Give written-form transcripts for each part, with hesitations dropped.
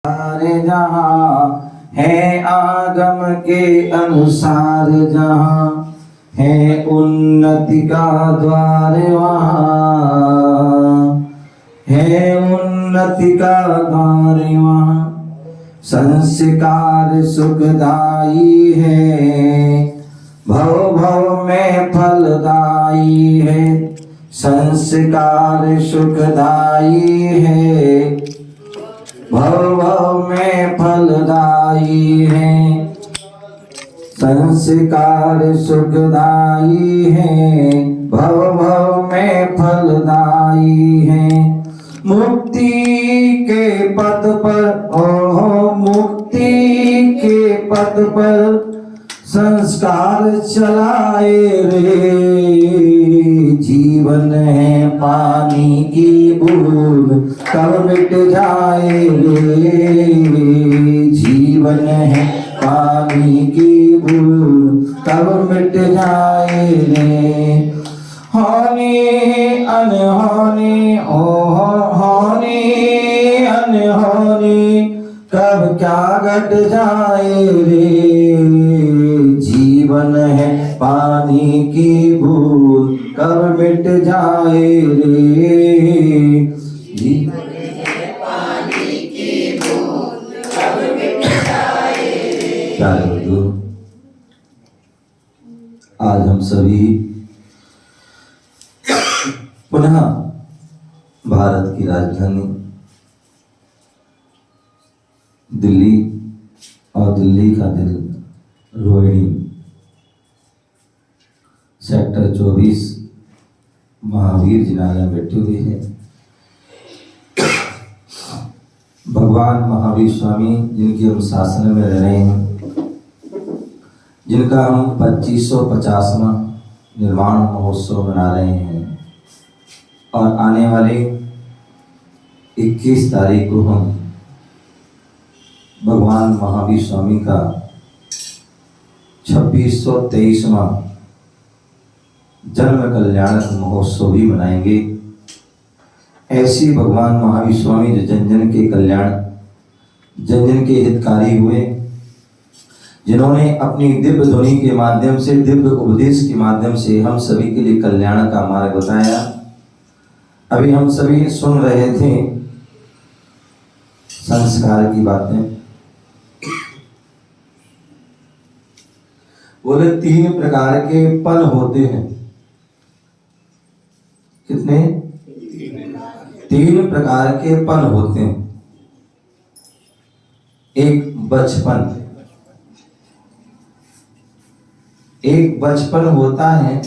सारे जहाँ है आगम के अनुसार, जहाँ है उन्नति का द्वार वहाँ है उन्नति का द्वार वहाँ। संस्कार सुखदाई है, भव भव में फलदाई है। संस्कार सुखदाई है, भव भव में फलदाई है। संस्कार सुखदाई है, भव भव में फलदाई है। मुक्ति के पथ पर ओहो मुक्ति के पथ पर संस्कार चलाए रे। जीवन है पानी की बूंद कब मिट जाए रे। जीवन है पानी की बूंद कब मिट जाए रे। होनी अनहोनी ओहो होनी अनहोनी कब क्या घट जाए रे। जीवन है पानी की बूंद कब मिट जाए रे। जीवन है पानी की बूंद कब मिट जाए रे। चलो आज हम सभी पुनः भारत की राजधानी दिल्ली और दिल्ली का दिल रोहिणी सेक्टर 24 महावीर जिनाया बैठे हुए हैं। भगवान महावीर स्वामी जिनके हम शासन में रह रहे हैं, जिनका हम 2550वां निर्वाण महोत्सव मना रहे हैं और आने वाले 21 तारीख को हम भगवान महावीर स्वामी का 2623वां जन्म कल्याणक महोत्सव भी मनाएंगे। ऐसी भगवान महावीर स्वामी जो जन जन के कल्याण, जन जन के हितकारी हुए, जिन्होंने अपनी दिव्य ध्वनि के माध्यम से, दिव्य उपदेश के माध्यम से हम सभी के लिए कल्याण का मार्ग बताया। अभी हम सभी सुन रहे थे संस्कार की बातें। बोले 3 प्रकार के पन होते हैं। कितने? 3 प्रकार के पन होते हैं। एक बचपन, एक बचपन होता है,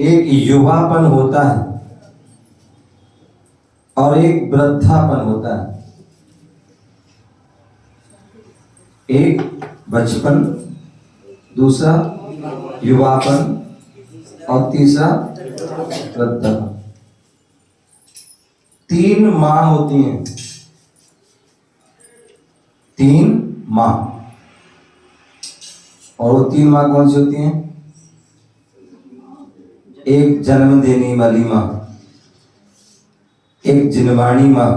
एक युवापन होता है और एक वृद्धापन होता है। एक बचपन, दूसरा युवापन और तीसरा वृद्धापन। 3 माह होती हैं, 3 माह। और वो 3 माह कौन सी होती हैं? एक जन्म देने वाली माँ, एक जिनवाणी माँ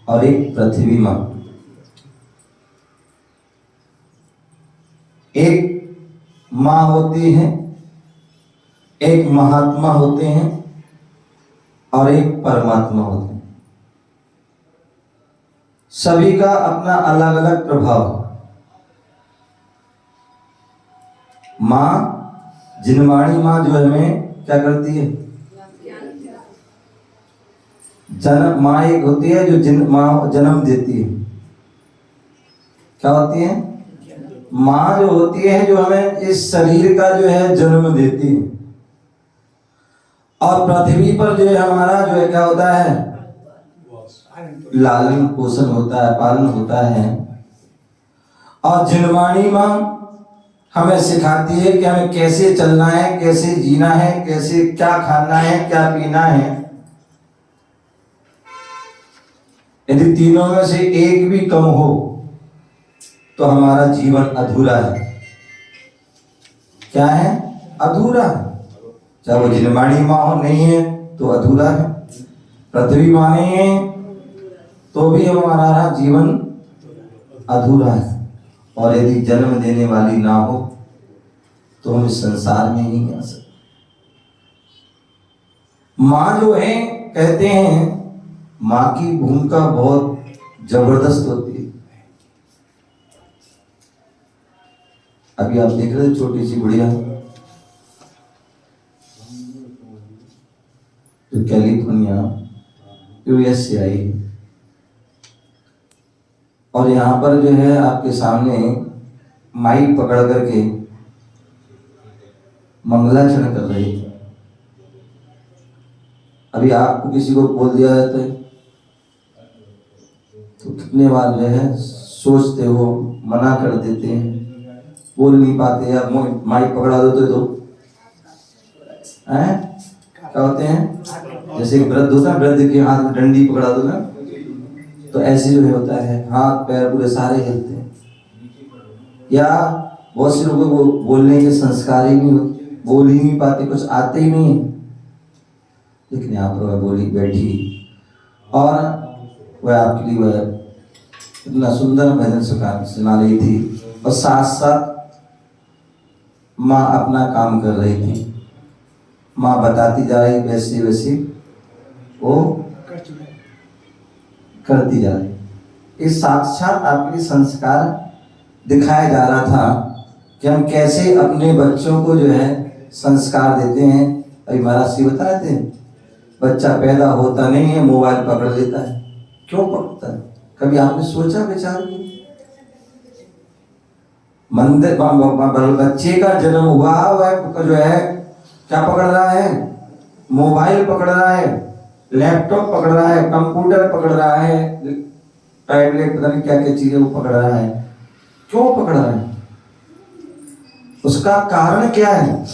और एक पृथ्वी माँ। एक माँ होती है, एक महात्मा होते हैं और एक परमात्मा होते हैं। सभी का अपना अलग अलग प्रभाव है। माँ, जिनवाणी माँ जो है हमें क्या करती है? जन्म। माँ एक होती है जो माँ जन्म देती है। क्या होती है? माँ जो होती है जो हमें इस शरीर का जो है जन्म देती है। और पृथ्वी पर जो है हमारा जो है क्या होता है? लालन पोषण होता है, पालन होता है। और जिनवाणी माँ हमें सिखाती है कि हमें कैसे चलना है, कैसे जीना है, कैसे क्या खाना है, क्या पीना है। यदि तीनों में से एक भी कम हो तो हमारा जीवन अधूरा है। क्या है? अधूरा है। चाहे वो जिनवाणी माँ हो नहीं है तो अधूरा है। पृथ्वी माँ नहीं है तो भी हमारा जीवन अधूरा है। और यदि जन्म देने वाली ना हो तो हम इस संसार में ही नहीं आ सकते। माँ जो है, कहते हैं माँ की भूमिका बहुत जबरदस्त होती है। अभी आप देख रहे थे छोटी सी गुड़िया जो कैलिफोर्निया यूएस से आई, और यहाँ पर जो है आपके सामने माइक पकड़ करके मंगलाचरण कर रही थी। अभी आपको किसी को बोल दिया जाता है तो कितने बार जो है सोचते हो, मना कर देते हैं, बोल नहीं पाते, या माइक पकड़ा दो तो क्या होते हैं, जैसे वृद्ध होता है, वृद्ध के हाथ में डंडी पकड़ा दो ना, तो ऐसे जो है होता है, हाथ पैर पूरे सारे हिलते हैं। या बहुत से लोगों को बोलने के संस्कार ही नहीं होते, बोल ही नहीं पाते, कुछ आते ही नहीं। लेकिन यहाँ पर वह बोली बैठी और वह आपके लिए वह इतना सुंदर भजन सुना रही थी, और साथ साथ माँ अपना काम कर रही थी। माँ बताती जा रही, वैसे वैसे वो करती जा रही। इस साक्षात आपके संस्कार दिखाया जा रहा था कि हम कैसे अपने बच्चों को जो है संस्कार देते हैं। अभी महाराज जी बता रहे थे, बच्चा पैदा होता नहीं है, मोबाइल पकड़ लेता है। क्यों पकड़ता है? कभी आपने सोचा, विचार किया? मंदिर बच्चे का जन्म हुआ, वह जो है क्या पकड़ रहा है? मोबाइल पकड़ रहा है, लैपटॉप पकड़ रहा है, कंप्यूटर पकड़ रहा है, टैबलेट, पता नहीं क्या क्या चीजें वो पकड़ रहा है। क्यों पकड़ रहा है? उसका कारण क्या है?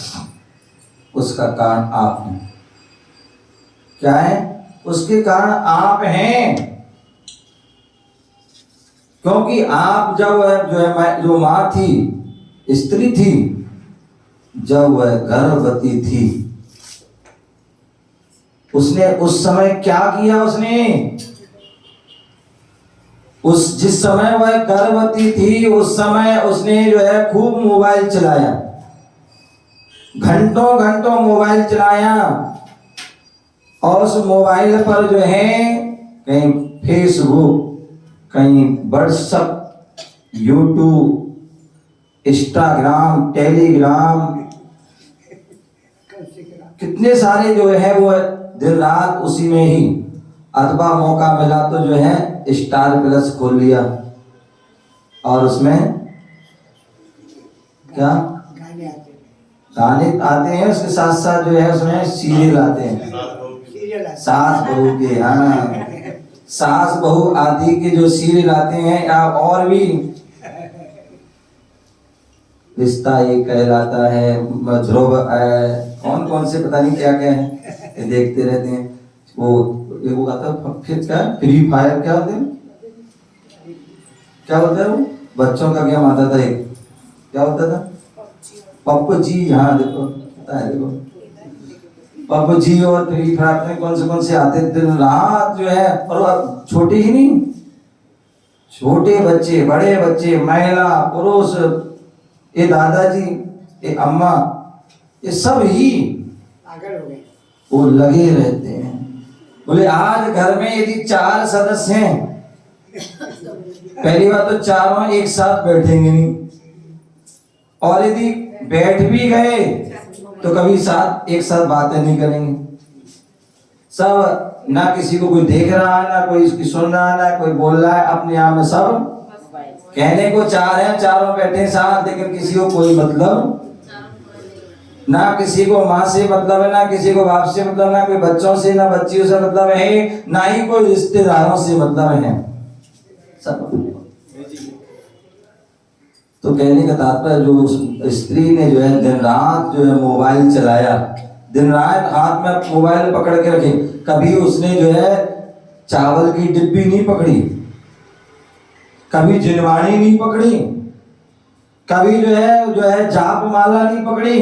उसका कारण आप हैं। क्या है? उसके कारण आप हैं। क्योंकि आप जब जो माँ थी, स्त्री थी, जब वह गर्भवती थी, उसने उस समय क्या किया? जिस समय वह गर्भवती थी, उस समय उसने जो है खूब मोबाइल चलाया, घंटों घंटों मोबाइल चलाया। और उस मोबाइल पर जो है कहीं फेसबुक, कहीं व्हाट्सएप, यूट्यूब, इंस्टाग्राम, टेलीग्राम, कितने सारे जो है वो दिन रात उसी में ही, अथवा मौका मिला तो जो है स्टार प्लस खोल लिया, और उसमें क्या गाने आते हैं, उसके साथ साथ जो है उसमें सीरियल आते हैं, सास बहू के, हाँ, सास बहू आदि के जो सीरियल आते हैं, या और भी रिश्ता ये कहलाता है, ध्रुव, कौन कौन से पता नहीं क्या क्या है, देखते रहते हैं। वो आता फिर क्या, फ्री फायर क्या होते हैं, क्या होता है वो बच्चों का गेम आता था एक, क्या होता था? पबजी, हाँ देखो पता है, देखो पबजी और फ्री फायर कौन से आते थे रात जो है। और छोटे ही नहीं, छोटे बच्चे, बड़े बच्चे, महिला, पुरुष, ये दादाजी, ये अम्मा, ये सब ही वो लगे रहते हैं। बोले आज घर में यदि 4 सदस्य हैं, पहली बात तो चारों एक साथ बैठेंगे नहीं, और यदि बैठ भी गए तो कभी एक साथ बातें नहीं करेंगे। सब, ना किसी को कोई देख रहा है, ना कोई इसकी सुन रहा है, ना कोई बोल रहा है, अपने आप में सब कहने को 4 हैं, चारों बैठे साथ, लेकिन किसी को कोई मतलब, ना किसी को माँ से मतलब है, ना किसी को बाप से मतलब, ना कोई बच्चों से, ना बच्चियों से मतलब है, ना ही कोई रिश्तेदारों से मतलब है, सब। तो कहने का तात्पर्य, जो स्त्री ने जो है दिन रात जो है मोबाइल चलाया, दिन रात हाथ में मोबाइल पकड़ के रखे, कभी उसने जो है चावल की डिब्बी नहीं पकड़ी, कभी जिनवाणी नहीं पकड़ी, कभी जो है जाप माला नहीं पकड़ी,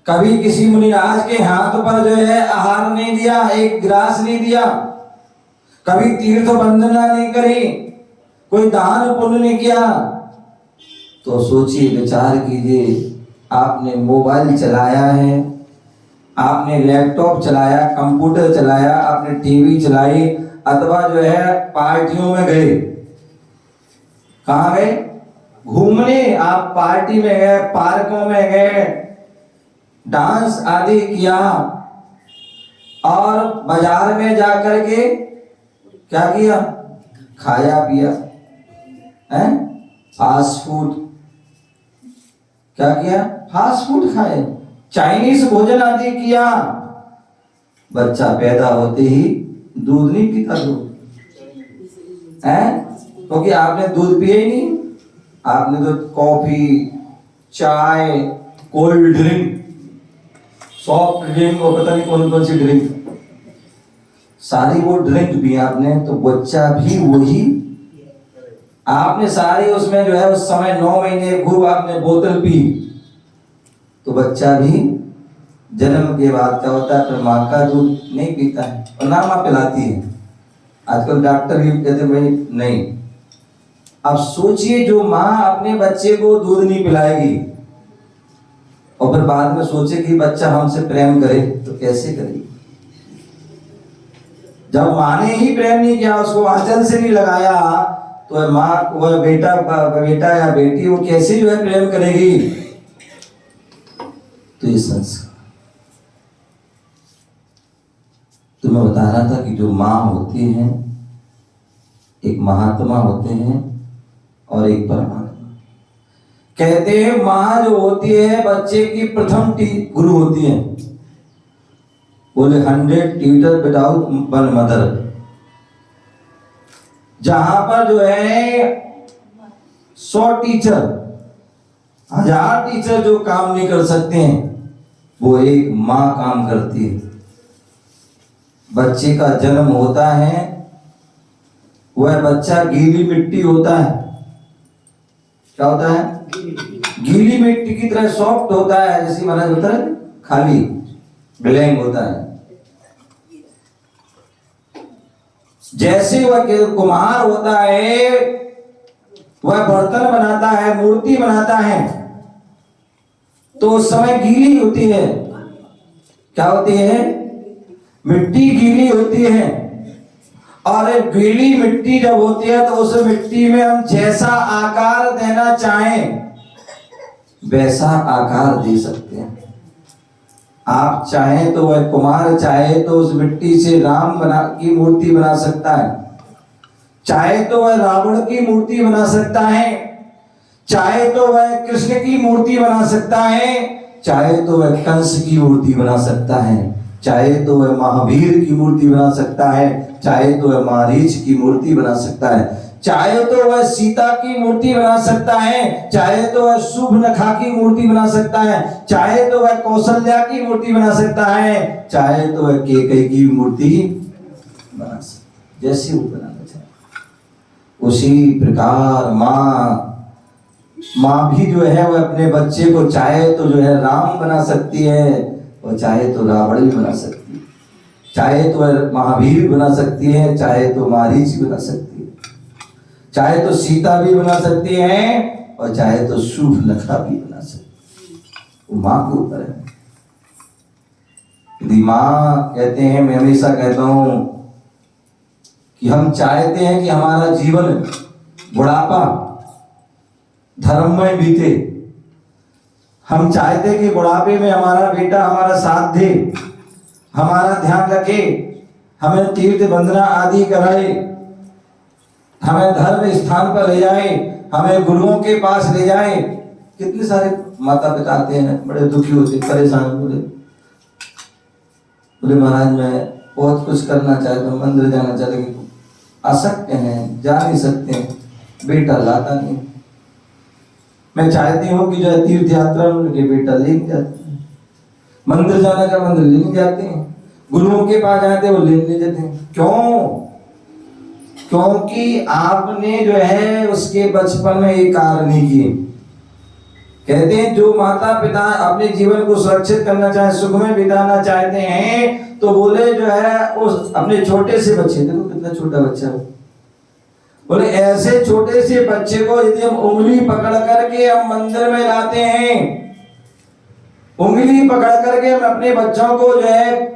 कभी किसी मुनिराज के हाथ पर जो है आहार नहीं दिया, एक गिलास नहीं दिया, कभी तीर्थ वंदना नहीं करी, कोई दान पुण्य नहीं किया, तो सोचिए, विचार कीजिए, आपने मोबाइल चलाया है, आपने लैपटॉप चलाया, कंप्यूटर चलाया, आपने टीवी चलाई, अथवा जो है पार्टियों में गए। कहाँ गए? घूमने। आप पार्टी में गए, पार्कों में गए, डांस आदि किया, और बाजार में जाकर के क्या किया? खाया पिया, है फास्ट फूड। क्या किया? फास्ट फूड खाए, चाइनीज भोजन आदि किया। बच्चा पैदा होते ही दूध नहीं पीता, दूध है, क्योंकि आपने दूध पिया ही नहीं। आपने तो कॉफी, चाय, कोल्ड ड्रिंक, सॉफ्ट ड्रिंक और पता नहीं कौन कौन सी ड्रिंक, सारी वो ड्रिंक भी आपने, तो बच्चा भी वही। आपने सारी उसमें जो है उस समय 9 महीने खूब आपने बोतल पी, तो बच्चा भी जन्म के बाद क्या होता है, फिर माँ का दूध नहीं पीता है, और ना माँ पिलाती है। आजकल डॉक्टर भी कहते भाई नहीं। अब सोचिए, जो माँ अपने बच्चे को दूध नहीं पिलाएगी और फिर बाद में सोचे कि बच्चा हमसे प्रेम करे, तो कैसे करेगी? जब माँ ने ही प्रेम नहीं किया, उसको आंचल से नहीं लगाया, तो माँ, वह बेटा या बेटी, वो कैसे जो है प्रेम करेगी? तो ये संस्कार। तो मैं बता रहा था कि जो माँ होती हैं, एक महात्मा होते हैं और एक परमात्मा। कहते हैं माँ जो होती है बच्चे की प्रथम गुरु होती है। बोले 100 टीचर विदाउट वन मदर। जहां पर जो है 100 टीचर, 1000 टीचर जो काम नहीं कर सकते हैं, वो एक माँ काम करती है। बच्चे का जन्म होता है, वह बच्चा गीली मिट्टी होता है। क्या होता है? गीली मिट्टी की तरह सॉफ्ट होता है, जैसे महाराज होता है खाली ब्लैंक होता है। जैसे वह कुम्हार होता है, वह बर्तन बनाता है, मूर्ति बनाता है, तो उस समय गीली होती है। क्या होती है? मिट्टी गीली होती है, और गीली मिट्टी जब होती है तो उस मिट्टी में हम जैसा आकार देना चाहें वैसा आकार दे सकते हैं। आप चाहें तो वह कुम्हार चाहे तो उस मिट्टी से राम की मूर्ति बना सकता है, चाहे तो वह रावण की मूर्ति बना सकता है, चाहे तो वह कृष्ण की मूर्ति बना सकता है, चाहे तो वह कंस की मूर्ति बना सकता है, चाहे तो वह महावीर की मूर्ति बना सकता है, चाहे तो वह मारीच की मूर्ति बना सकता है, चाहे तो वह सीता की मूर्ति बना सकता है, चाहे तो वह शुभनखा की मूर्ति बना सकता है, चाहे तो वह कौशल्या की मूर्ति बना सकता है, चाहे तो वह कैकेयी की मूर्ति बना सकता है, जैसे वो बनाना चाहे। उसी प्रकार माँ भी जो है वह अपने बच्चे को चाहे तो जो है राम बना सकती है, और चाहे तो रावण भी बना सकती है, चाहे तो महावीर बना सकती है, चाहे तो मारीच बना सकती है, चाहे तो सीता भी बना सकती है, और चाहे तो शुभनखा भी बना सकती है। वो माँ के ऊपर है। यदि माँ कहते हैं, मैं हमेशा कहता हूं कि हम चाहते हैं कि हमारा जीवन बुढ़ापा धर्म में बीते। हम चाहते हैं कि बुढ़ापे में हमारा बेटा हमारा साथ दे, हमारा ध्यान रखे, हमें तीर्थ वंदना आदि कराए, हमें धर्म स्थान पर ले जाए, हमें गुरुओं के पास ले जाए। कितने सारे माता पिता आते हैं, बड़े दुखी होते, परेशान, बोले महाराज मैं बहुत कुछ करना चाहता हूँ, मंदिर जाना चाहते हैं, असक्य हैं, जा नहीं सकते हैं, बेटा लाता नहीं। मैं चाहती हूँ कि जो तीर्थ यात्रा उनके बेटा लेके जाते हैं, मंदिर जाना चाहे मंदिर लेने जाते हैं, गुरुओं के पास जाते हैं वो लेने जाते हैं। क्यों? क्योंकि आपने जो है उसके बचपन में ये कार्य नहीं किए। कहते हैं जो माता पिता अपने जीवन को सुरक्षित करना चाहे, सुख में बिताना चाहते हैं, तो बोले जो है उस अपने छोटे से बच्चे, देखो कितना छोटा बच्चा है, बोले ऐसे छोटे से बच्चे को यदि हम उंगली पकड़ करके हम मंदिर में लाते हैं, उंगली पकड़ करके हम अपने बच्चों को जो है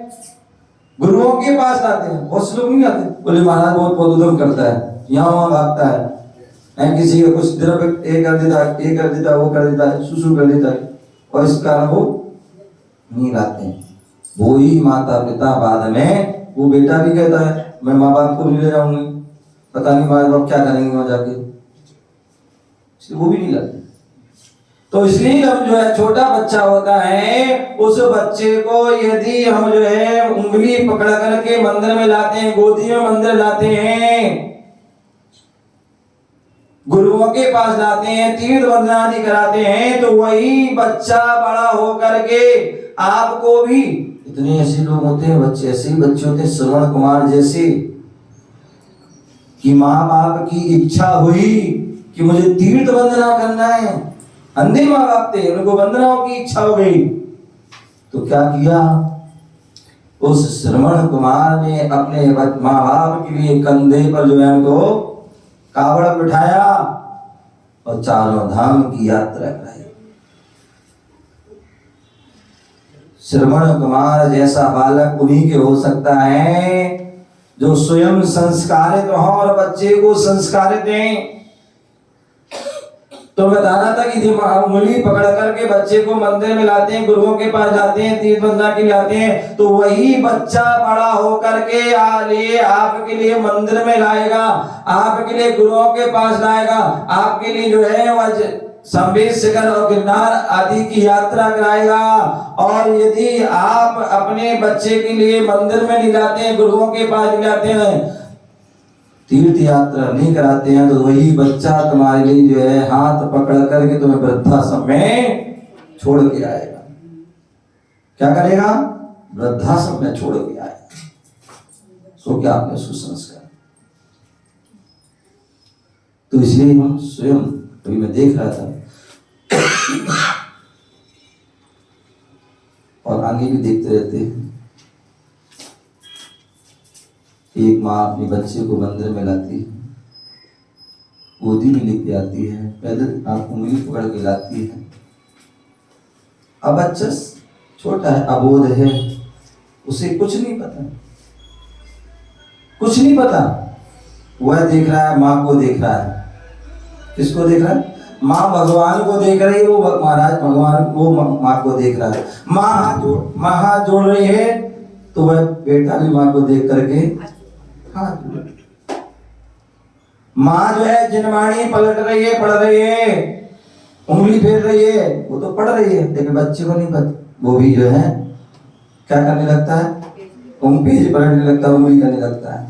गुरुओं के पास लाते हैं, बहुत से लोग नहीं आते, बोले महाराज बहुत उद्यम करता है, यहाँ वहां भागता है, किसी का कुछ द्रव्य ये कर देता है, वो कर देता है, सुसु कर देता है, और इस कारण वो नहीं लाते हैं। वो ही माता पिता बाद में, वो बेटा भी कहता है मैं माँ बाप को भी ले जाऊंगी, पता नहीं माँ बाप क्या करेंगे वहां जाके, वो भी नहीं लाते। तो इसलिए हम जो है छोटा बच्चा होता है, उस बच्चे को यदि हम जो है उंगली पकड़ करके मंदिर में लाते हैं, गोदी में मंदिर लाते हैं, गुरुओं के पास लाते हैं, तीर्थ वंदना आदि कराते हैं, तो वही बच्चा बड़ा होकर के आपको भी, इतने ऐसे लोग होते हैं बच्चे, ऐसे ही बच्चे होते हैं श्रवण कुमार जैसे, कि माँ बाप की इच्छा हुई कि मुझे तीर्थ वंदना करना है, अंधे माँ बाप थे, उनको वंदनाओं की इच्छा हो गई, तो क्या किया, उस श्रवण कुमार ने अपने माँ बाप के लिए कंधे पर जो है उनको कावड़ बिठाया और चारों धाम की यात्रा कराई। श्रवण कुमार जैसा बालक उन्हीं के हो सकता है जो स्वयं संस्कारित हो और बच्चे को संस्कारित दें। तो बता रहा था कि उंगली पकड़ करके बच्चे को मंदिर में लाते हैं, गुरुओं के पास जाते हैं, तीर्थ वंदना के लिए लाते हैं, तो वही बच्चा बड़ा होकर के आपके लिए मंदिर में लाएगा, आपके लिए गुरुओं के पास लाएगा, आपके लिए जो है वह संवेद शिखर और गिरनार आदि की यात्रा कराएगा। और यदि आप अपने बच्चे के लिए मंदिर में नहीं लाते हैं, गुरुओं के पास नहीं लाते हैं, तीर्थ यात्रा नहीं कराते हैं, तो वही बच्चा तुम्हारे लिए जो है हाथ पकड़ करके तुम्हें वृद्धाश्रम में छोड़ के आएगा। क्या करेगा? वृद्धाश्रम में छोड़ के आएगा। सो क्या आपने सुसंस्कार। तो इसलिए हम स्वयं, अभी मैं देख रहा था और आगे भी देखते रहते हैं, एक माँ अपने बच्चे को मंदिर में लाती है, गोदी में लेके आती है, पैदल आप उंगली पकड़ के लाती है। अब बच्चा छोटा है, अबोध है, उसे कुछ नहीं पता, कुछ नहीं पता। वह देख रहा है, माँ को देख रहा है। किसको देख रहा है? माँ भगवान को देख रही है, वो महाराज भगवान वो माँ को देख रहा है। माँ हाथ जोड़ रही है, तो वह बेटा भी माँ को देख करके माँ जो है जिनवाणी पलट रही है, पढ़ रही है, उंगली फेर रही है, वो तो पढ़ रही है, लेकिन बच्चे को नहीं पता। वो भी जो है क्या करने लगता है? पेज पलटने लगता है, उंगली करने लगता है।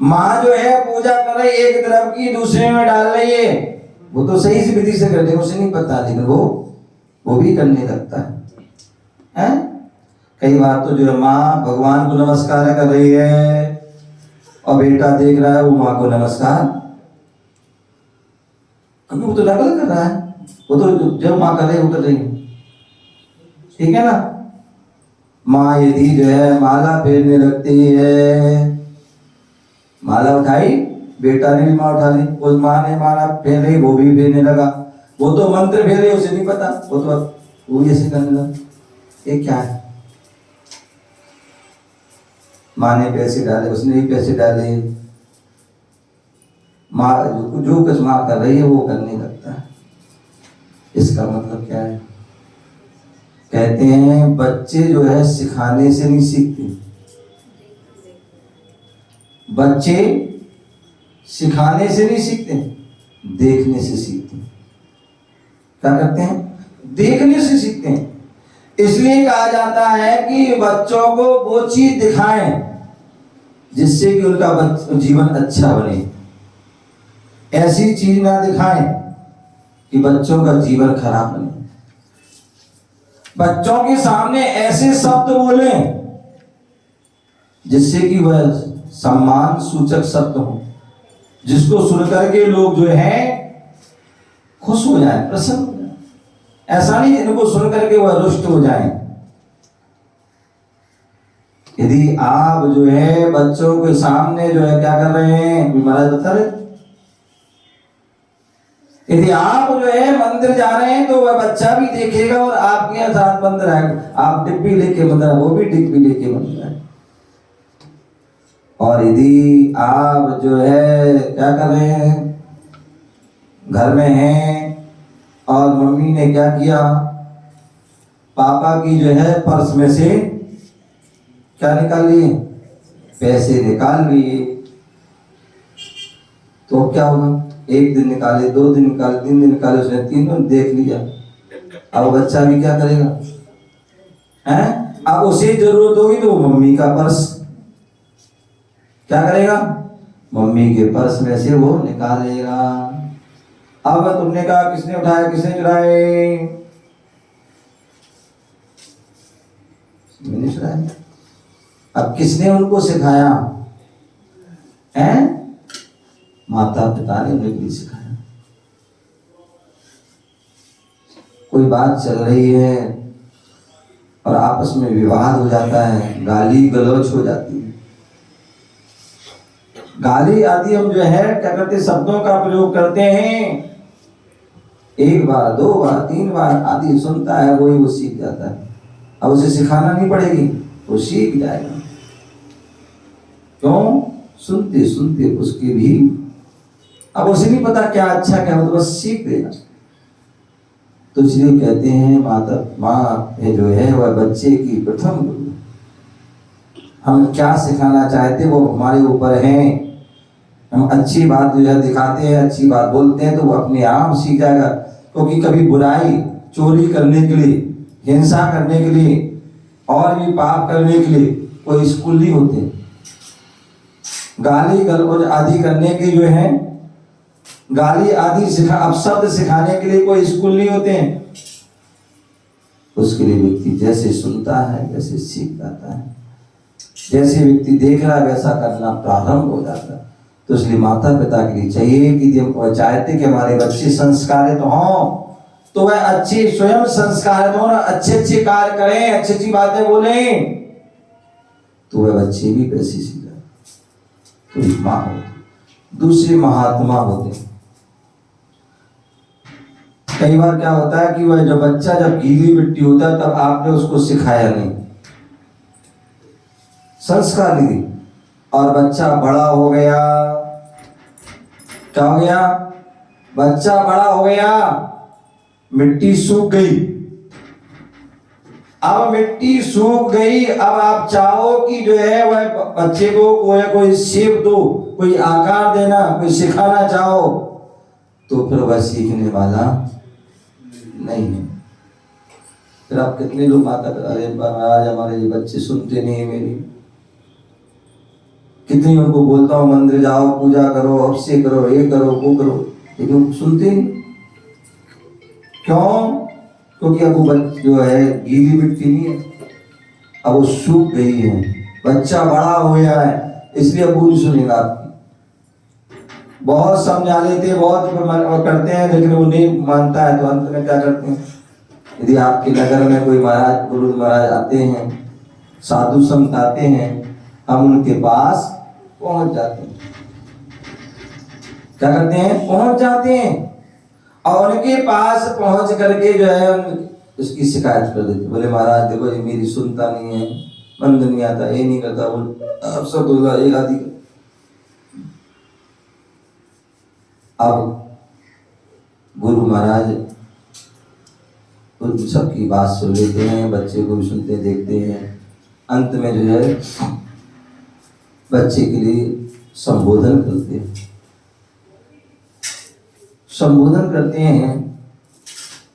माँ जो है पूजा कर रही है, एक तरफ की दूसरे में डाल रही है, वो तो सही से विधि से करते हैं, उसे नहीं पता, लेकिन वो भी करने लगता है। कई बार तो जो है माँ भगवान को नमस्कार कर रही है और बेटा देख रहा है, वो माँ को नमस्कार, क्योंकि वो तो नकल कर रहा है, वो तो जो माँ कर रही है वो कर रही है, ठीक है ना। माँ यदि जो है माला फेरने लगती है, माला उठाई, बेटा ने भी माँ उठा ली, उस माँ ने माला फेर रही, वो भी फेरने लगा, वो तो मंत्र फेर रही, उसे नहीं पता, वो ऐसे करने लगा। ये क्या है? माँ ने पैसे डाले, उसने भी पैसे डाले, माँ जो कुछ माँ कर रही है वो करने लगता है। इसका मतलब क्या है? कहते हैं बच्चे जो है सिखाने से नहीं सीखते, बच्चे सिखाने से नहीं सीखते, देखने से सीखते हैं। क्या करते हैं? देखने से सीखते हैं। इसलिए कहा जाता है कि बच्चों को वो चीज दिखाएं जिससे कि उनका जीवन अच्छा बने। ऐसी चीज ना दिखाएं कि बच्चों का जीवन खराब बने। बच्चों के सामने ऐसे शब्द बोलें जिससे कि वह सम्मान सूचक शब्द हो, जिसको सुन करके लोग जो है खुश हो जाए, प्रसन्न हो जाए। ऐसा नहीं इनको सुन करके वह रुष्ट हो जाए। यदि आप जो है बच्चों के सामने जो है क्या कर रहे हैं, महाराज बता रहे, यदि आप जो है मंदिर जा रहे हैं तो वह बच्चा भी देखेगा और आपके साथ मंदिर आएगा। आप डिब्बी लेके मंदिर, वो भी डिब्बी लेके मंदिर आएगा। और यदि आप जो है क्या कर रहे हैं, घर में हैं और मम्मी ने क्या किया, पापा की जो है पर्स में से क्या निकाल लिए, पैसे निकाल लिए, तो क्या होगा, एक दिन निकाले, 2 दिन निकाले, 3 दिन निकाले, उसने 3 दिन देख लिया। अब बच्चा भी क्या करेगा, हैं? अब उसे जरूरत होगी तो वो मम्मी का पर्स क्या करेगा, मम्मी के पर्स में से वो निकालेगा। अब तुमने कहा किसने उठाया, किसने चुराए, मैंने चुराया। अब किसने उनको सिखाया है, माता पिता ने उन्हें भी सिखाया। कोई बात चल रही है और आपस में विवाद हो जाता है, गाली गलौज हो जाती है, गाली आदि हम जो है क्या करते, शब्दों का प्रयोग करते हैं, 1 बार 2 बार 3 बार आदि सुनता है, वही वो सीख जाता है। अब उसे सिखाना नहीं पड़ेगी, वो सीख जाएगा। क्यों, सुनते सुनते उसके भी, अब उसे नहीं पता क्या अच्छा क्या, तो बस सीख देगा। तो इसलिए कहते हैं माँ जो है वह बच्चे की प्रथम गुरु। हम क्या सिखाना चाहते वो हमारे ऊपर है। हम अच्छी बात जो है दिखाते हैं, अच्छी बात बोलते हैं, तो वो अपने आप सीख जाएगा। क्योंकि कभी बुराई, चोरी करने के लिए, हिंसा करने के लिए और भी पाप करने के लिए कोई स्कूल नहीं होते। गाली गलौज आदि करने के जो है, गाली आदि अपशब्द सिखाने के लिए कोई स्कूल नहीं होते हैं। उसके लिए व्यक्ति जैसे सुनता है वैसे सीख जाता है, जैसे व्यक्ति देख रहा है वैसा करना प्रारंभ हो जाता है। तो इसलिए माता पिता के लिए चाहिए कि जब वह चाहते कि हमारे बच्चे संस्कारित हों तो वह अच्छे स्वयं संस्कारित हों, अच्छे अच्छे कार्य करें, अच्छी अच्छी बातें बोलें, तो वह बच्चे भी वैसे सीख जाए। तो एक माँ होती, दूसरे महात्मा होते। कई बार क्या होता है कि वह जो बच्चा जब गीली मिट्टी होता है तब आपने उसको सिखाया नहीं, संस्कार नहीं दी, और बच्चा बड़ा हो गया, क्या हो गया, बच्चा बड़ा हो गया, मिट्टी सूख गई। अब मिट्टी सूख गई, अब आप चाहो कि जो है वह बच्चे को कोई शेप दो, कोई आकार देना, कोई सिखाना चाहो, तो फिर वह सीखने वाला नहीं है। फिर आप कितने लोग माता पिता, अरे महाराज हमारे ये बच्चे सुनते नहीं है मेरी, कितनी उनको बोलता हूँ मंदिर जाओ, पूजा करो, अभिषेक करो, ये करो वो करो, लेकिन सुनते नहीं। क्यों? क्योंकि अब वो जो है गीली मिट्टी नहीं है, अब वो सूख गई है, बच्चा बड़ा हो गया है, इसलिए अब वो नहीं सुनेगा आपकी। बहुत समझा लेते, बहुत करते हैं, लेकिन वो नहीं मानता है, तो अंत में क्या करते हैं, यदि आपके नगर में कोई महाराज, गुरु महाराज आते हैं, साधु संत आते हैं, हम उनके पास पहुंच जाते हैं, क्या करते हैं, पहुंच जाते हैं, और उनके पास पहुंच करके जो है उसकी शिकायत कर देते। बोले महाराज देखो ये मेरी सुनता नहीं है, मंदिर नहीं आता, ये नहीं करता, बोल सब बोला एक आदि। अब गुरु महाराज उन सबकी बात सुन लेते हैं, बच्चे को भी सुनते देखते हैं, अंत में जो है बच्चे के लिए संबोधन करते हैं, संबोधन करते हैं,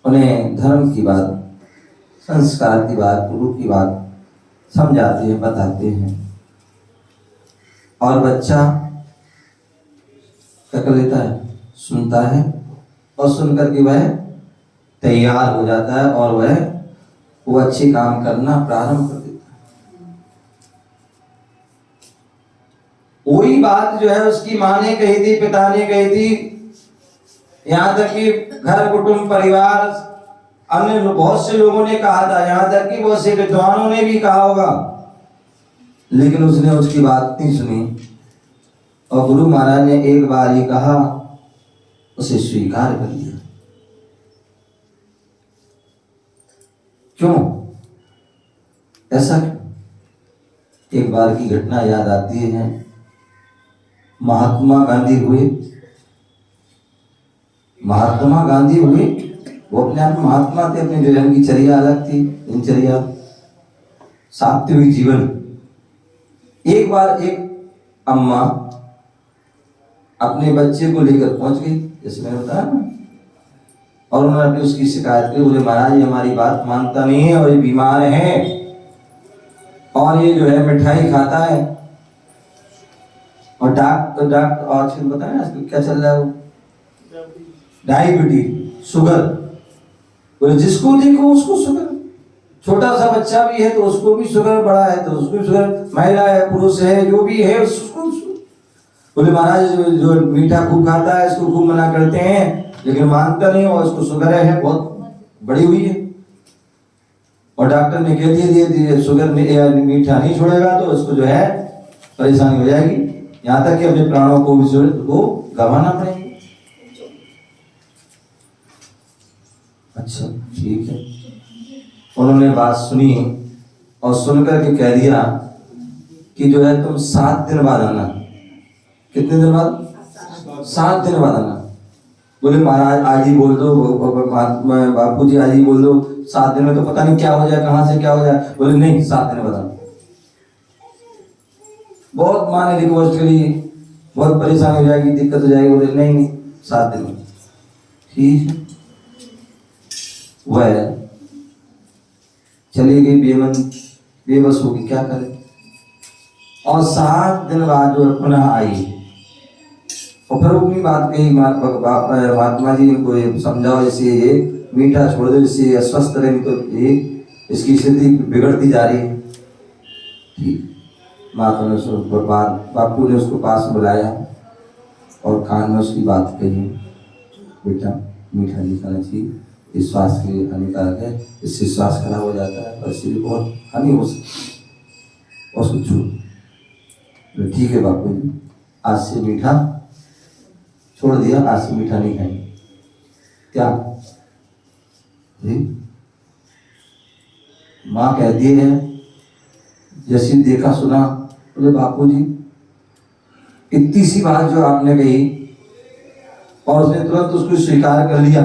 उन्हें धर्म की बात, संस्कार की बात, गुरु की बात समझाते हैं, बताते हैं, और बच्चा क्या कर लेता है, सुनता है, और सुनकर के वह तैयार हो जाता है, और वह वो अच्छे काम करना प्रारंभ कर देता है। वही बात जो है उसकी माँ ने कही थी, पिता ने कही थी, यहाँ तक कि घर कुटुंब परिवार अन्य बहुत से लोगों ने कहा था, यहाँ तक कि बहुत से विद्वानों ने भी कहा होगा लेकिन उसने उसकी बात नहीं सुनी और गुरु महाराज ने एक बार ही कहा, उसे स्वीकार कर लिया। क्यों ऐसा? एक बार की घटना याद आती है। महात्मा गांधी हुए, वो अपने आप में महात्मा थे। अपने जीवन की चर्या अलग थी, दिनचर्या, सात्विक जीवन। एक बार एक अम्मा अपने बच्चे को लेकर पहुंच गई, जैसे मैंने बताया ना, और उन्होंने अपनी उसकी शिकायत की। बोले महाराज ये हमारी बात मानता नहीं है और ये बीमार है और ये जो है मिठाई खाता है और डॉक्टर आजकल बताया ना आजकल क्या चल रहा है, वो डायबिटीज, शुगर। बोले जिसको देखो उसको शुगर। छोटा सा बच्चा भी है तो उसको भी शुगर, बड़ा है तो उसको भी शुगर, महिला है पुरुष है जो भी है उसको। बोले महाराज जो मीठा खूब खाता है इसको खूब मना करते हैं लेकिन मानता नहीं और उसको शुगर है, बहुत बड़ी हुई है। और डॉक्टर ने कह दिया शुगर में मीठा नहीं छोड़ेगा तो उसको जो है परेशानी हो जाएगी, यहाँ तक कि अपने प्राणों को भी को गंवाना पड़ेगा। अच्छा ठीक है। उन्होंने बात सुनी और सुनकर के कह दिया कि जो है तुम 7 दिन बाद आना। कितने दिन बाद? 7 दिन बाद आना। बोले महाराज आज ही बोल दो, बापू जी आज ही बोल दो, 7 दिन में तो पता नहीं क्या हो जाए, कहां से क्या हो जाए। बोले नहीं 7 दिन बाद आना। बहुत माँ ने रिक्वेस्ट करी, बहुत परेशानी हो जाएगी, दिक्कत हो जाएगी। बोले नहीं 7 दिन में। ठीक है। वह चली गई, बेबस होगी, क्या करे। और 7 दिन बाद जो पुनः आई और फिर अपनी बात कही, महात्मा जी इनको ये समझाओ, जैसे ये मीठा छोड़ दो, इससे अस्वस्थ रहेंगे तो ये इसकी स्थिति बिगड़ती जा रही है। ठीक। माता ने उसको बापू ने उसको पास बुलाया और कान में उसकी बात कही, बेटा मीठा नहीं खाना चाहिए, इस स्वास्थ्य के लिए हानिकारक है, इससे स्वास्थ्य खराब हो जाता है और इससे बहुत हानि हो सकती है। उसको छू। ठीक है बापू जी, आज से मीठा छोड़ दिया, आज से मीठा नहीं खाएंगे। क्या माँ कहती है, जैसे देखा सुना, बोले बापू जी इतनी सी बात जो आपने कही और उसने तुरंत उसको स्वीकार कर लिया।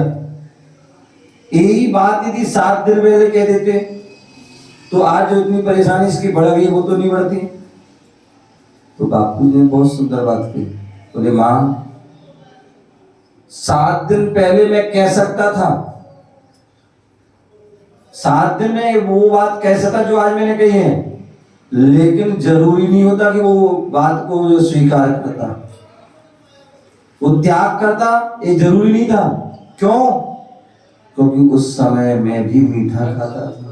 यही बात यदि 7 दिन पहले कह देते तो आज जो इतनी परेशानी इसकी बढ़ गई वो तो नहीं बढ़ती। तो बापू जी ने बहुत सुंदर बात की। बोले माँ 7 दिन पहले मैं कह सकता था, 7 दिन में वो बात कह सकता जो आज मैंने कही है, लेकिन जरूरी नहीं होता कि वो बात को जो स्वीकार करता, वो त्याग करता, ये जरूरी नहीं था। क्यों? क्योंकि उस समय मैं भी मीठा खाता था,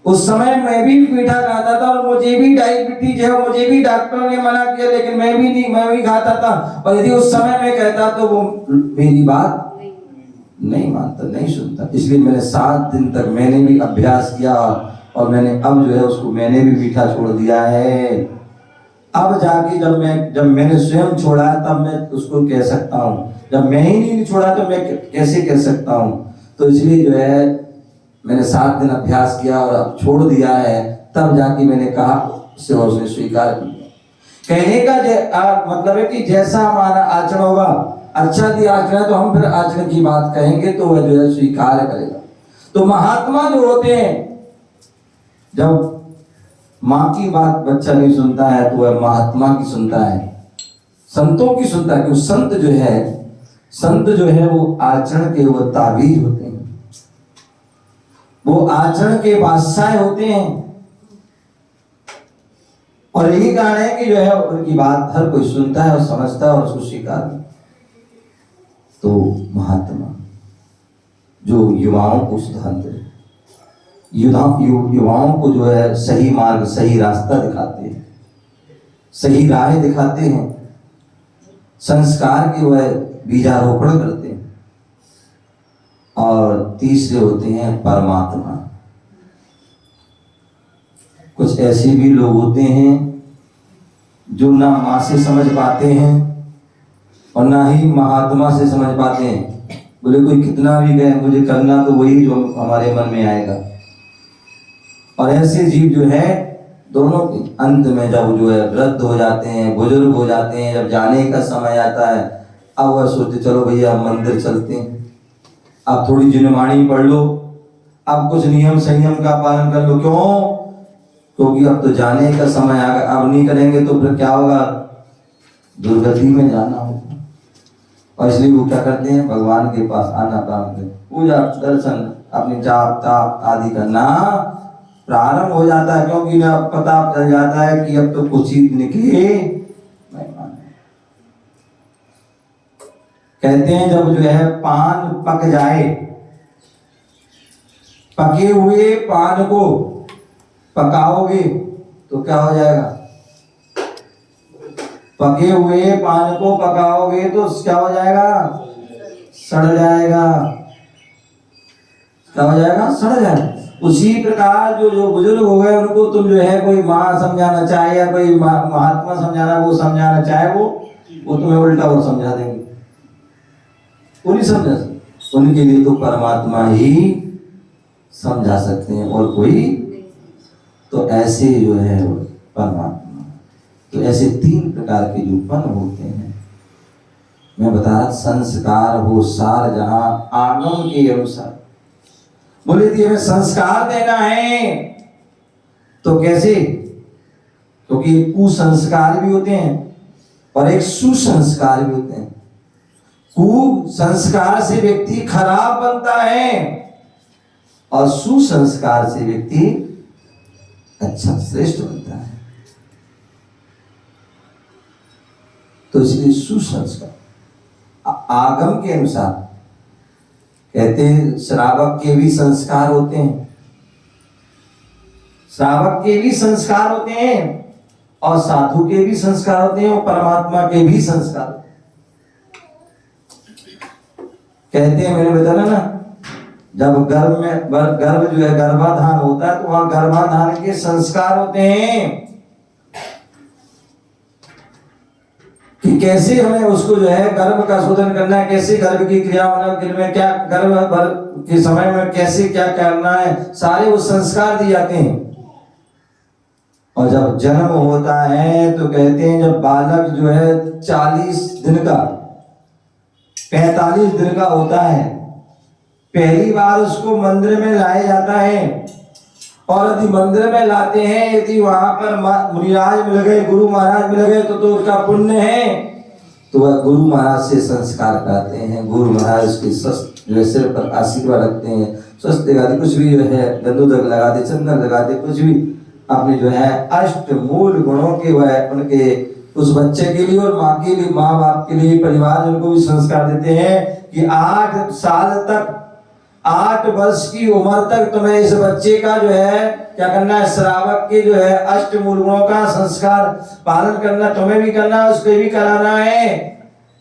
उस समय मैं भी मीठा खाता था और मुझे भी डायबिटीज है, मुझे भी डॉक्टर ने मना किया, लेकिन मैं भी खाता था। और यदि उस समय मैं कहता तो वो मेरी बात नहीं मानता, नहीं सुनता। इसलिए मैंने 7 दिन तक मैंने भी अभ्यास किया और मैंने अब जो है उसको मैंने भी मीठा छोड़ दिया है। अब जाके जब मैंने स्वयं छोड़ा तब मैं उसको कह सकता हूँ, जब मैं ही नहीं छोड़ा तो मैं कैसे कह सकता हूँ। तो इसलिए जो है मैंने 7 दिन अभ्यास किया और अब छोड़ दिया है, तब जाके मैंने कहा उससे और उसने स्वीकार किया। कहने का मतलब है कि जैसा हमारा आचरण होगा, अच्छा यदि आचरण है तो हम फिर आचरण की बात कहेंगे तो वह जो है स्वीकार करेगा। तो महात्मा जो होते हैं, जब माँ की बात बच्चा नहीं सुनता है तो वह महात्मा की सुनता है, संतों की सुनता है। क्योंकि संत जो है वो आचरण के वो ताबीज होते हैं, वो आचरण के बादशाह होते हैं। और यही कारण है कि जो है उनकी बात हर कोई सुनता है और समझता है और उसको स्वीकार। तो महात्मा जो युवाओं को सुधारते हैं, युवाओं को जो है सही मार्ग, सही रास्ता दिखाते हैं, सही राह दिखाते हैं, संस्कार की वह बीजारोपण करते हैं। और तीसरे होते हैं परमात्मा। कुछ ऐसे भी लोग होते हैं जो ना माँ से समझ पाते हैं और ना ही महात्मा से समझ पाते हैं। बोले कोई कितना भी कहे मुझे करना तो वही जो हमारे मन में आएगा। और ऐसे जीव जो है दोनों अंत में जब जो है वृद्ध हो जाते हैं, बुजुर्ग हो जाते हैं, जब जाने का समय आता है, अब वह सोचते चलो भैया मंदिर चलते हैं, अब थोड़ी जिनवाणी पढ़ लो, अब कुछ नियम संयम का पालन कर लो। क्यों? क्योंकि अब तो जाने का समय आ गया, अब नहीं करेंगे तो फिर क्या होगा, दुर्गति में जाना होगा। और इसलिए वो क्या करते हैं, भगवान के पास आना प्रारंभ करते, पूजा दर्शन अपनी जाप ताप आदि करना प्रारंभ हो जाता है। क्योंकि अब पता चल जाता है कि अब तो कुछ ही दिन की मेहमान है। कहते हैं जब जो है पान पक जाए, पके हुए पान को पकाओगे तो क्या हो जाएगा, पके हुए पान को पकाओगे तो क्या हो जाएगा, सड़ जाएगा। क्या हो जाएगा, सड़ जाएगा। उसी प्रकार जो बुजुर्ग हो गए उनको तुम जो है कोई माँ समझाना चाहे या कोई महात्मा समझाना वो समझाना चाहे, वो तुम्हें उल्टा और समझा देंगे, वो नहीं समझा सकते। उनके लिए तो परमात्मा ही समझा सकते हैं और कोई। तो ऐसे जो है परमात्मा, तो ऐसे 3 प्रकार के जो पन होते हैं। मैं बता रहा, संस्कार हो सार जहां आगम के अनुसार। बोले थी हमें संस्कार देना है तो कैसे, क्योंकि एक कुसंस्कार भी होते हैं और एक सुसंस्कार भी होते हैं। कुसंस्कार से व्यक्ति खराब बनता है और सुसंस्कार से व्यक्ति अच्छा श्रेष्ठ बनता है। तो इसलिए सुसंस्कार आगम के अनुसार। कहते हैं श्रावक के भी संस्कार होते हैं, श्रावक के भी संस्कार होते हैं और साधु के भी संस्कार होते हैं और परमात्मा के भी संस्कार होते हैं। कहते हैं, मैंने बताया ना, जब गर्भ जो है गर्भाधान होता है तो वहां गर्भाधान के संस्कार होते हैं कि कैसे हमें उसको जो है गर्भ का शोधन करना है, कैसे गर्भ की क्रिया होना, में क्या गर्भ के समय में कैसे क्या करना है, सारे वो संस्कार दिए जाते हैं। और जब जन्म होता है तो कहते हैं जब बालक जो है 40 दिन का 45 दिन का होता है, पहली बार उसको मंदिर में लाया जाता है। और यदि मंदिर में लाते हैं, यदि वहां पर मुनिराज मिल गए, गुरु महाराज मिल गए तो उसका पुण्य है। तो वह गुरु महाराज से संस्कार कराते हैं। गुरु महाराज उसके जो सिर पर आशीर्वाद रखते हैं, स्वस्थ लगाते, कुछ भी जो है गंदोदक लगाते, चंदन लगाते, कुछ भी अपने जो है अष्ट मूल गुणों के वह उनके उस बच्चे के लिए और माँ के लिए, माँ बाप के लिए, परिवार उनको भी संस्कार देते हैं कि 8 साल तक, 8 वर्ष की उम्र तक तुम्हें इस बच्चे का जो है क्या करना है, श्रावक के जो है अष्ट मूल गुणों का संस्कार पालन करना, तुम्हें भी करना है, उसको भी कराना है।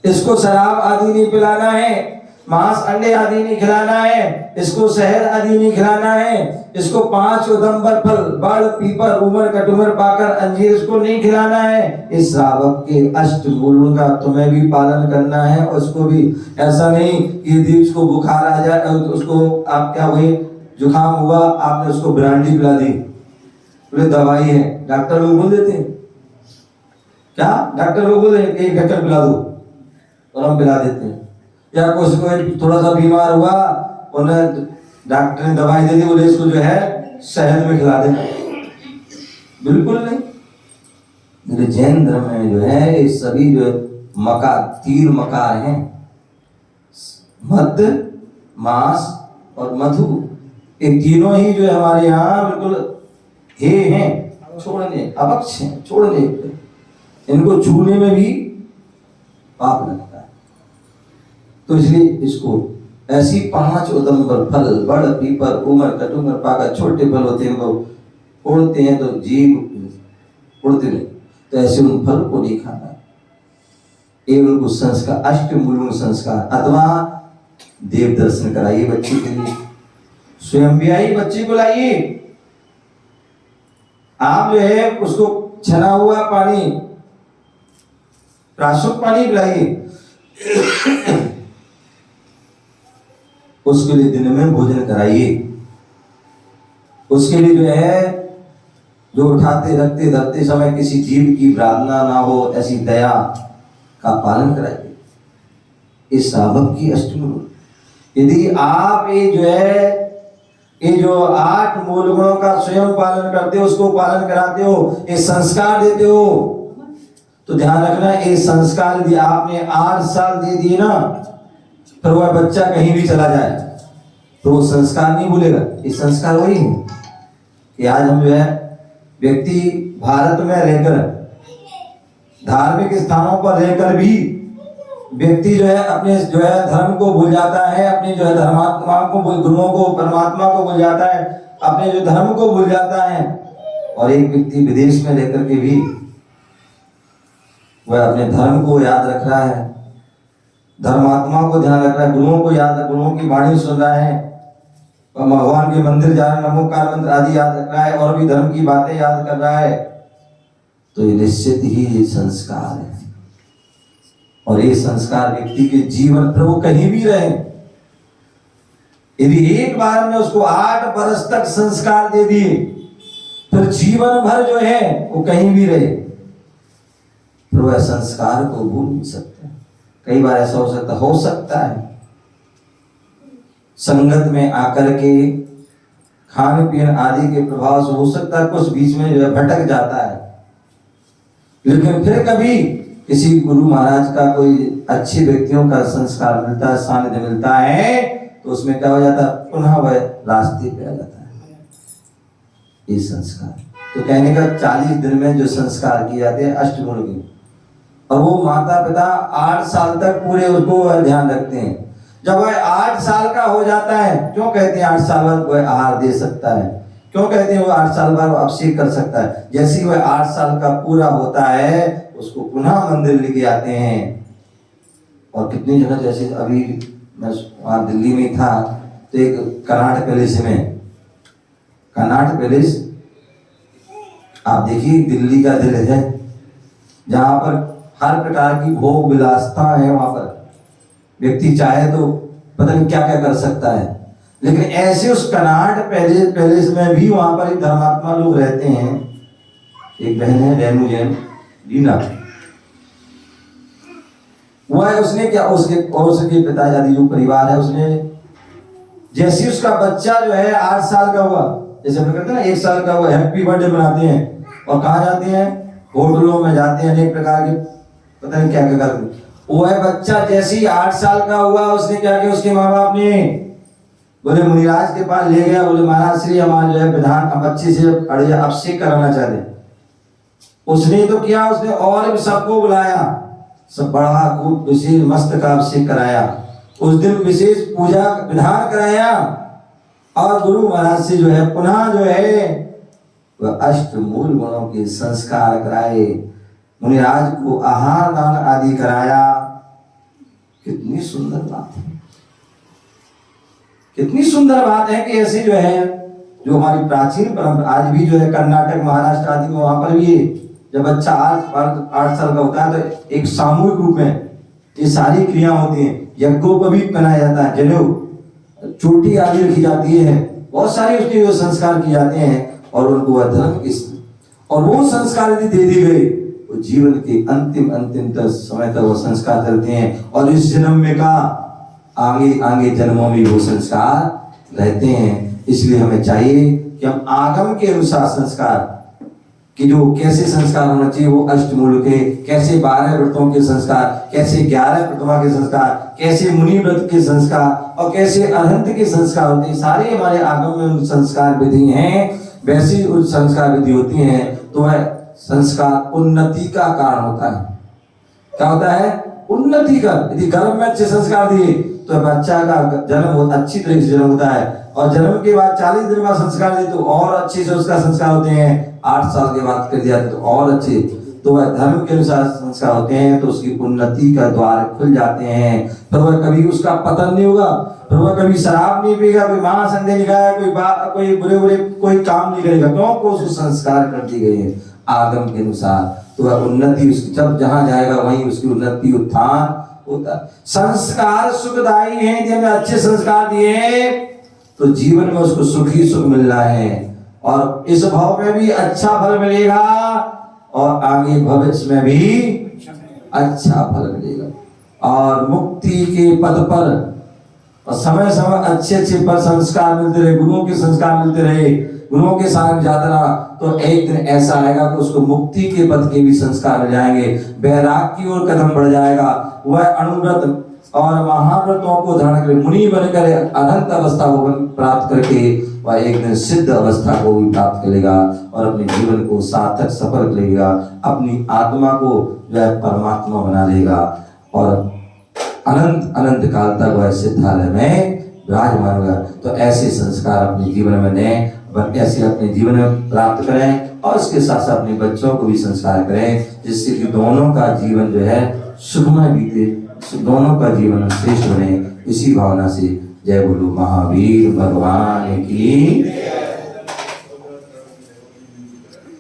इसको शराब आदि नहीं पिलाना है, मांस अंडे आदि नहीं खिलाना है, इसको शहद आदि नहीं खिलाना है, इसको 5 उदंबर फल, बड़, पीपर, उमर, कटुमर, पाकर, अंजीर इसको नहीं खिलाना है। इस श्रावक के अष्ट मूलों का तुम्हें भी पालन करना है। उसको भी ऐसा नहीं कि यदि उसको बुखार आ जाए तो उसको आप क्या हुई, जुकाम हुआ, आपने उसको ब्रांडी पिला दी, बोले दवाई है, डॉक्टर लोग बोल देते हैं क्या, डॉक्टर लोग बोले एक ढक्कन पिला दो और हम पिला देते हैं। या कोई थोड़ा सा बीमार हुआ, उन्हें डॉक्टर ने दवाई दे दी, बोले इसको जो है शहद में खिला देना, बिल्कुल नहीं। मेरे जैन धर्म में जो है ये सभी जो मकार, 3 मकार हैं, मध्य, मांस और मधु, ये तीनों ही जो है हमारे यहाँ बिल्कुल हे हैं, छोड़ने अवक्ष हैं, छोड़ने, इनको छूने में भी पाप लगता है। तो इसलिए इसको ऐसी 5 उदंबर फल, बड़, पीपर, उमर, कटुमर, पाकर, छोटे फल होते हैं, उनको उड़ते हैं तो जीव उड़ते नहीं, तो ऐसे उन फल को नहीं खाना। ये उनको संस्कार, अष्ट मूल संस्कार, अथवा देव दर्शन कराइए बच्चे के लिए, स्वयं भी आइए, बच्चे को लाइए, आप जो है उसको छना हुआ पानी, प्राशुद्ध पानी पिलाइए, उसके लिए दिन में भोजन कराइए, उसके लिए जो है जो उठाते रखते धरते समय किसी जीव की प्रार्थना ना हो ऐसी दया का पालन कराइए। इस श्रावक की अष्टमी यदि आप ये जो है ये जो 8 मूल गुणों का स्वयं पालन करते हो, उसको पालन कराते हो, ये संस्कार देते हो, तो ध्यान रखना ये संस्कार यदि आपने 8 साल दे दिए ना, फिर वह बच्चा कहीं भी चला जाए तो वो संस्कार नहीं भूलेगा। ये संस्कार वही है कि आज हम जो है व्यक्ति भारत में रहकर धार्मिक स्थानों पर रहकर भी व्यक्ति जो है अपने जो है धर्म को भूल जाता है, अपने जो है धर्मात्मा को, गुरुओं को, परमात्मा को भूल जाता है, अपने जो धर्म को भूल जाता है। और एक व्यक्ति विदेश में रहकर के भी वह अपने धर्म को याद रख रहा है, धर्मात्मा को ध्यान रख रहा है, गुरुओं को याद, गुरुओं की वाणी सुन रहा है, भगवान के मंदिर जा रहा है, नमोकार मंत्र आदि याद रख रहा है और भी धर्म की बातें याद कर रहा है, तो ये निश्चित ही ये संस्कार है। और ये संस्कार व्यक्ति के जीवन पर वो कहीं भी रहे, यदि एक बार में उसको 8 वर्ष तक संस्कार दे दिए, फिर जीवन भर जो है वो कहीं भी रहे, फिर वह संस्कार को भूल नहीं सकता। कई बार ऐसा हो सकता है संगत में आकर के खान पीन आदि के प्रभाव से हो सकता है कुछ बीच में जो है भटक जाता है, लेकिन फिर कभी किसी गुरु महाराज का कोई अच्छे व्यक्तियों का संस्कार मिलता है, सानिध्य मिलता है, तो उसमें क्या हो जाता है, पुनः वह रास्ते पे आ जाता है। ये संस्कार तो कहने का 40 दिन में जो संस्कार किए जाते हैं अष्टमूल के, और वो माता पिता 8 साल तक पूरे उसको ध्यान रखते हैं। जब वह 8 साल का हो जाता है, क्यों कहते हैं 8 साल बाद वह आहार दे सकता है, क्यों कहते हैं वो 8 साल बाद अभिषेक कर सकता है। जैसे ही वह 8 साल का पूरा होता है, उसको पुनः मंदिर लेके आते हैं। और कितनी जगह, जैसे अभी मैं वहाँ दिल्ली में था, तो एक कर्नाटक पैलेस में, कर्नाटक पैलेस आप देखिए दिल्ली का दिल है, जहाँ पर हर प्रकार की भोग विलासता है। वहाँ पर व्यक्ति चाहे तो पता नहीं क्या क्या कर सकता है, लेकिन ऐसे उस कर्नाटक पैलेस में भी वहाँ पर एक धर्मात्मा लोग रहते हैं। एक बहन है रेणु जैन लीना, वह उसने क्या, उसके पिताजी आदि जो परिवार है, उसने जैसे उसका बच्चा जो है 8 साल का हुआ, जैसे हम कहते हैं ना 1 साल का हुआ, हैप्पी बर्थडे मनाते हैं, और कहाँ जाते हैं, होटलों में जाते हैं, अनेक प्रकार के पता नहीं क्या क्या करते हैं। वह बच्चा जैसे ही 8 साल का हुआ, उसने क्या किया, उसके माँ बाप ने बोले मुनिराज के पास ले गया, बोले महाराज श्री हमारा जो है विधान बच्चे से अभिषेक कराना चाहते। उसने तो किया, उसने और भी सबको बुलाया, सब बड़ा खूब विशेष मस्त का अभिषेक कराया, उस दिन विशेष पूजा विधान कराया, और गुरु महाराज से जो है पुनः जो है वह अष्टमूल गुणों के संस्कार कराए, मुनिराज को आहार दान आदि कराया। कितनी सुंदर बात है, कितनी सुंदर बात है कि ऐसे जो है जो हमारी प्राचीन परंपरा आज भी जो है कर्नाटक महाराष्ट्र आदि में, वहां पर भी जब बच्चा 8 साल का होता है तो एक सामूहिक रूप में ये सारी क्रिया होती हैं। यज्ञों पर भी पहनाया जाता है, जनेऊ, चोटी आदि रखी जाती है, बहुत सारे उसके जो संस्कार किए जाते हैं, और उनको वह धर्म इस और वो संस्कार यदि दे दी गई, वो जीवन के अंतिम तक समय तक वो संस्कार चलते हैं, और इस जन्म में का आगे आगे जन्मों में वो संस्कार रहते हैं। इसलिए हमें चाहिए कि हम आगम के अनुसार संस्कार कि जो कैसे संस्कार होना चाहिए, वो अष्टमूल के, कैसे 12 व्रतों के संस्कार, कैसे 11 प्रतिमा के संस्कार, कैसे मुनि व्रत के संस्कार, और कैसे अरहंत के संस्कार होते हैं, सारे हमारे आगम में संस्कार विधि हैं। वैसी उस संस्कार विधि होती हैं, तो वह संस्कार उन्नति का कारण होता है। क्या होता है? उन्नति का। यदि गर्भ में अच्छे संस्कार दिए तो बच्चा का जन्म बहुत अच्छी तरीके से जन्म होता है, और जन्म के बाद 40 दिन बाद संस्कार दिए तो और अच्छे से उसका संस्कार होते हैं। 8 साल के बाद कर दिया तो और अच्छे। तो वह धर्म के अनुसार संस्कार होते हैं तो उसकी उन्नति का द्वार खुल जाते हैं। फिर वह कभी उसका पतन नहीं होगा, फिर वह कभी शराब नहीं पिएगा, कोई महासंदेह नहीं खाएगा, कोई बुरे बुरे कोई काम नहीं करेगा, क्योंकि उसको संस्कार कर दी गई है आगम के अनुसार। तो वह उन्नति उसकी जब जहां जाएगा वहीं उसकी उन्नति उत्थान होता है। संस्कार सुखदायी हैं, यदि हमें अच्छे संस्कार दिए तो जीवन में उसको सुख ही सुख मिल रहा है और इस भाव में भी अच्छा फल मिलेगा और आगे भविष्य में भी अच्छा फल मिलेगा। और मुक्ति के पद पर और समय समय अच्छे अच्छे पर संस्कार मिलते रहे, गुरुओं के संस्कार मिलते रहे, गुरुओं के साथ जाता रहा, तो एक दिन ऐसा आएगा कि उसको मुक्ति के पद के भी संस्कार मिल जाएंगे, वैराग की ओर कदम बढ़ जाएगा। वह अनुव्रत और महाव्रतों को धारण कर मुनि बनकर अनंत अवस्था को प्राप्त करके वह एक दिन सिद्ध अवस्था को भी प्राप्त करेगा और अपने जीवन को सार्थक सफल करेगा, अपनी आत्मा को जो है परमात्मा बना लेगा और अनंत अनंत काल तक वह सिद्धालय में विराजमान होगा। तो ऐसे संस्कार अपने जीवन में दें, ऐसे अपने जीवन में प्राप्त करें और इसके साथ साथ अपने बच्चों को भी संस्कार करें, जिससे कि दोनों का जीवन जो है सुखमय बीते, दोनों का जीवन श्रेष्ठ बने। इसी भावना से जय बोलो महावीर भगवान की।